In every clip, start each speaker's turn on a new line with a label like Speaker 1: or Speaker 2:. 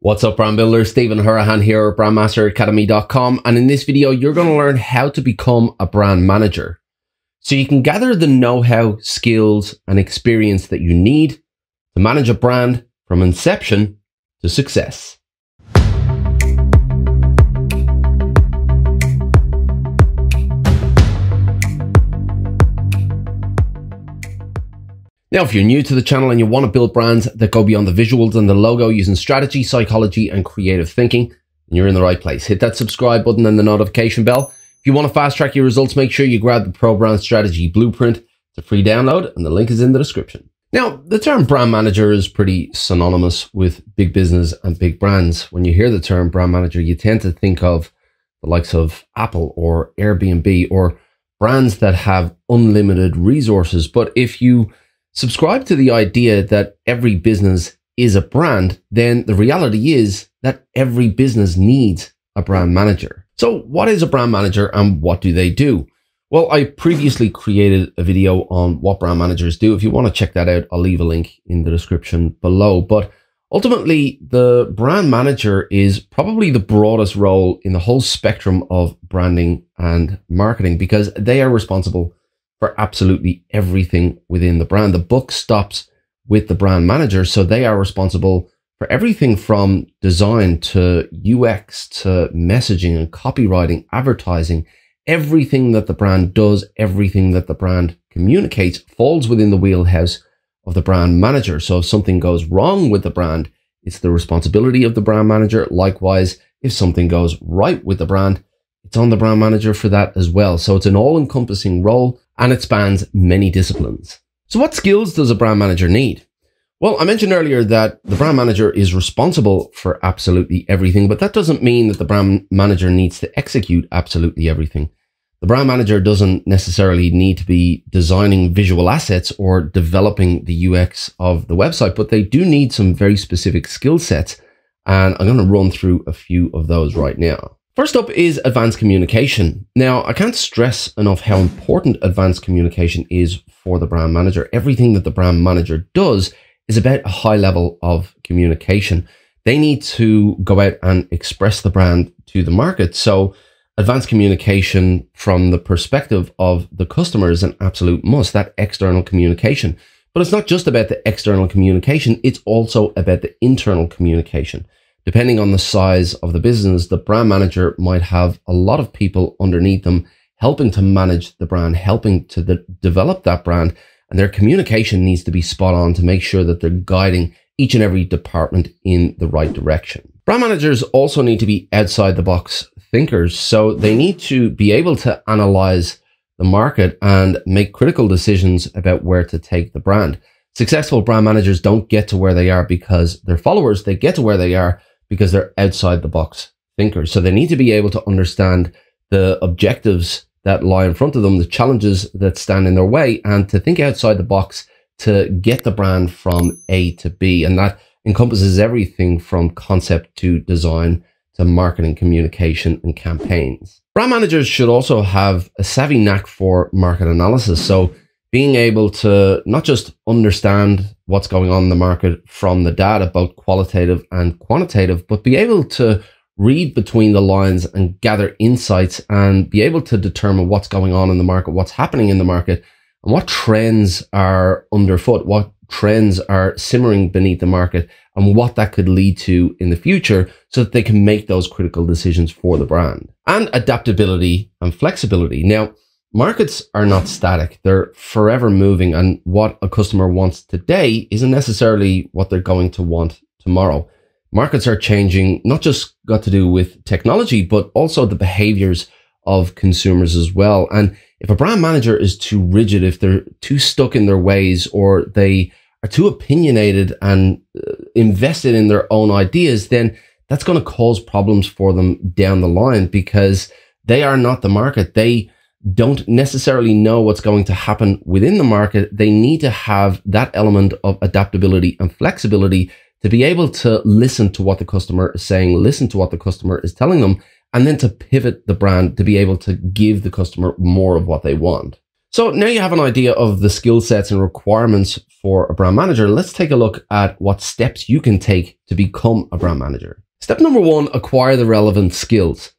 Speaker 1: What's up, brand builders? Stephen Hurahan here at BrandMasterAcademy.com, and in this video you're going to learn how to become a brand manager so you can gather the know-how, skills and experience that you need to manage a brand from inception to success. Now, if you're new to the channel and you want to build brands that go beyond the visuals and the logo using strategy, psychology, and creative thinking, then you're in the right place. Hit that subscribe button and the notification bell. If you want to fast track your results, make sure you grab the Pro Brand Strategy Blueprint. It's a free download and the link is in the description. Now, the term brand manager is pretty synonymous with big business and big brands. When you hear the term brand manager, you tend to think of the likes of Apple or Airbnb or brands that have unlimited resources. But if you subscribe to the idea that every business is a brand, then the reality is that every business needs a brand manager. So what is a brand manager and what do they do? Well, I previously created a video on what brand managers do. If you want to check that out, I'll leave a link in the description below. But ultimately, the brand manager is probably the broadest role in the whole spectrum of branding and marketing because they are responsible for absolutely everything within the brand. The buck stops with the brand manager, so they are responsible for everything from design to UX to messaging and copywriting, advertising. Everything that the brand does, everything that the brand communicates falls within the wheelhouse of the brand manager. So if something goes wrong with the brand, it's the responsibility of the brand manager. Likewise, if something goes right with the brand, it's on the brand manager for that as well. So it's an all-encompassing role and it spans many disciplines. So what skills does a brand manager need? Well, I mentioned earlier that the brand manager is responsible for absolutely everything, but that doesn't mean that the brand manager needs to execute absolutely everything. The brand manager doesn't necessarily need to be designing visual assets or developing the UX of the website, but they do need some very specific skill sets. And I'm going to run through a few of those right now. First up is advanced communication. Now, I can't stress enough how important advanced communication is for the brand manager. Everything that the brand manager does is about a high level of communication. They need to go out and express the brand to the market. So advanced communication from the perspective of the customer is an absolute must, that external communication. But it's not just about the external communication, it's also about the internal communication. Depending on the size of the business, the brand manager might have a lot of people underneath them helping to manage the brand, helping to develop that brand, and their communication needs to be spot on to make sure that they're guiding each and every department in the right direction. Brand managers also need to be outside the box thinkers, so they need to be able to analyze the market and make critical decisions about where to take the brand. Successful brand managers don't get to where they are because they're followers, they get to where they are because they're outside the box thinkers. So they need to be able to understand the objectives that lie in front of them, the challenges that stand in their way, and to think outside the box to get the brand from A to B. And that encompasses everything from concept to design to marketing, communication, and campaigns. Brand managers should also have a savvy knack for market analysis. So being able to not just understand what's going on in the market from the data, both qualitative and quantitative, but be able to read between the lines and gather insights and be able to determine what's going on in the market, what's happening in the market, and what trends are underfoot, what trends are simmering beneath the market, and what that could lead to in the future so that they can make those critical decisions for the brand. And adaptability and flexibility. Now, markets are not static. They're forever moving, and what a customer wants today isn't necessarily what they're going to want tomorrow. Markets are changing, not just got to do with technology, but also the behaviors of consumers as well. And if a brand manager is too rigid, if they're too stuck in their ways, or they are too opinionated and invested in their own ideas, then that's going to cause problems for them down the line because they are not the market. They don't necessarily know what's going to happen within the market. They need to have that element of adaptability and flexibility to be able to listen to what the customer is saying, listen to what the customer is telling them, and then to pivot the brand to be able to give the customer more of what they want. So now you have an idea of the skill sets and requirements for a brand manager. Let's take a look at what steps you can take to become a brand manager. Step number one, acquire the relevant skills.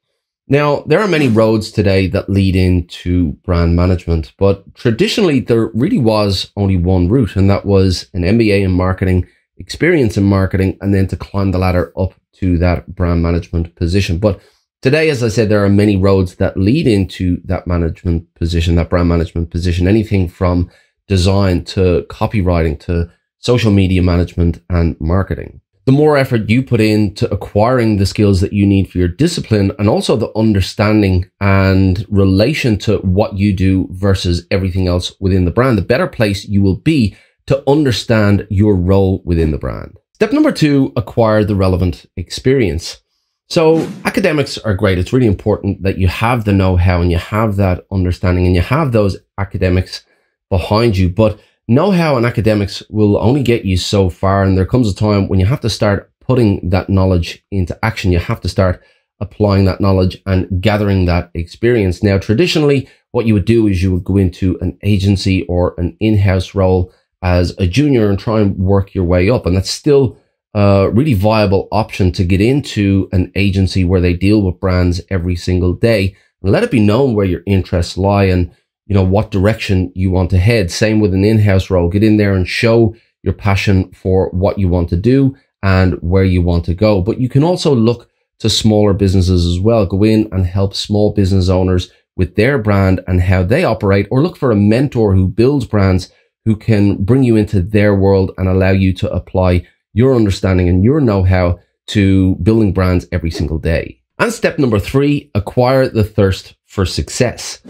Speaker 1: Now, there are many roads today that lead into brand management, but traditionally there really was only one route, and that was an MBA in marketing, experience in marketing, and then to climb the ladder up to that brand management position. But today, as I said, there are many roads that lead into that management position, that brand management position, anything from design to copywriting to social media management and marketing. The more effort you put into acquiring the skills that you need for your discipline, and also the understanding and relation to what you do versus everything else within the brand, the better place you will be to understand your role within the brand. Step number two, acquire the relevant experience. So academics are great. It's really important that you have the know-how and you have that understanding and you have those academics behind you, but know-how and academics will only get you so far, and there comes a time when you have to start putting that knowledge into action. You have to start applying that knowledge and gathering that experience. Now, traditionally, what you would do is you would go into an agency or an in-house role as a junior and try and work your way up, and that's still a really viable option to get into an agency where they deal with brands every single day. And let it be known where your interests lie and what direction you want to head. Same with an in-house role. Get in there and show your passion for what you want to do and where you want to go. But you can also look to smaller businesses as well. Go in and help small business owners with their brand and how they operate, or look for a mentor who builds brands who can bring you into their world and allow you to apply your understanding and your know-how to building brands every single day. And step number three, acquire the thirst for success.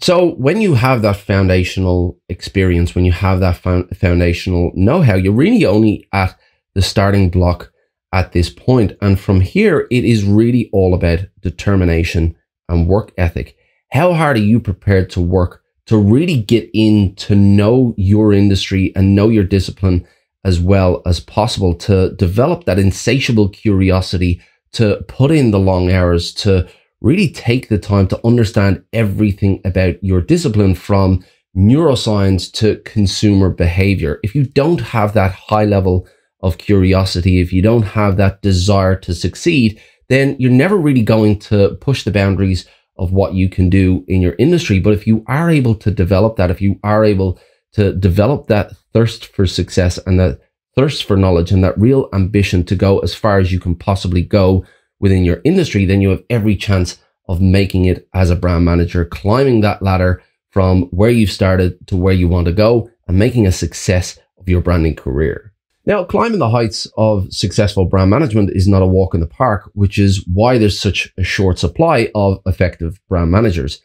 Speaker 1: So when you have that foundational experience, when you have that foundational know-how, you're really only at the starting block at this point. And from here, it is really all about determination and work ethic. How hard are you prepared to work to really get in to know your industry and know your discipline as well as possible, to develop that insatiable curiosity, to put in the long hours, to really take the time to understand everything about your discipline, from neuroscience to consumer behavior. If you don't have that high level of curiosity, if you don't have that desire to succeed, then you're never really going to push the boundaries of what you can do in your industry. But if you are able to develop that, if you are able to develop that thirst for success and that thirst for knowledge and that real ambition to go as far as you can possibly go within your industry, then you have every chance of making it as a brand manager, climbing that ladder from where you started to where you want to go and making a success of your branding career. Now, climbing the heights of successful brand management is not a walk in the park, which is why there's such a short supply of effective brand managers.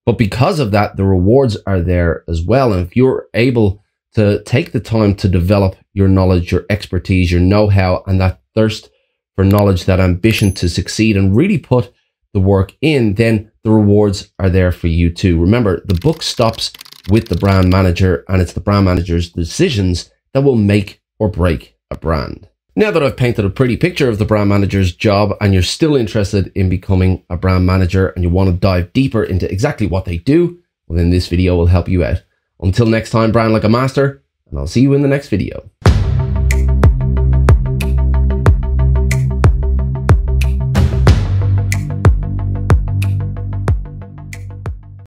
Speaker 1: But because of that, the rewards are there as well. And if you're able to take the time to develop your knowledge, your expertise, your know-how, and that thirst for knowledge, that ambition to succeed and really put the work in, then the rewards are there for you too. Remember, the buck stops with the brand manager, and it's the brand manager's decisions that will make or break a brand. Now that I've painted a pretty picture of the brand manager's job and you're still interested in becoming a brand manager and you want to dive deeper into exactly what they do, well then this video will help you out. Until next time, brand like a master, and I'll see you in the next video.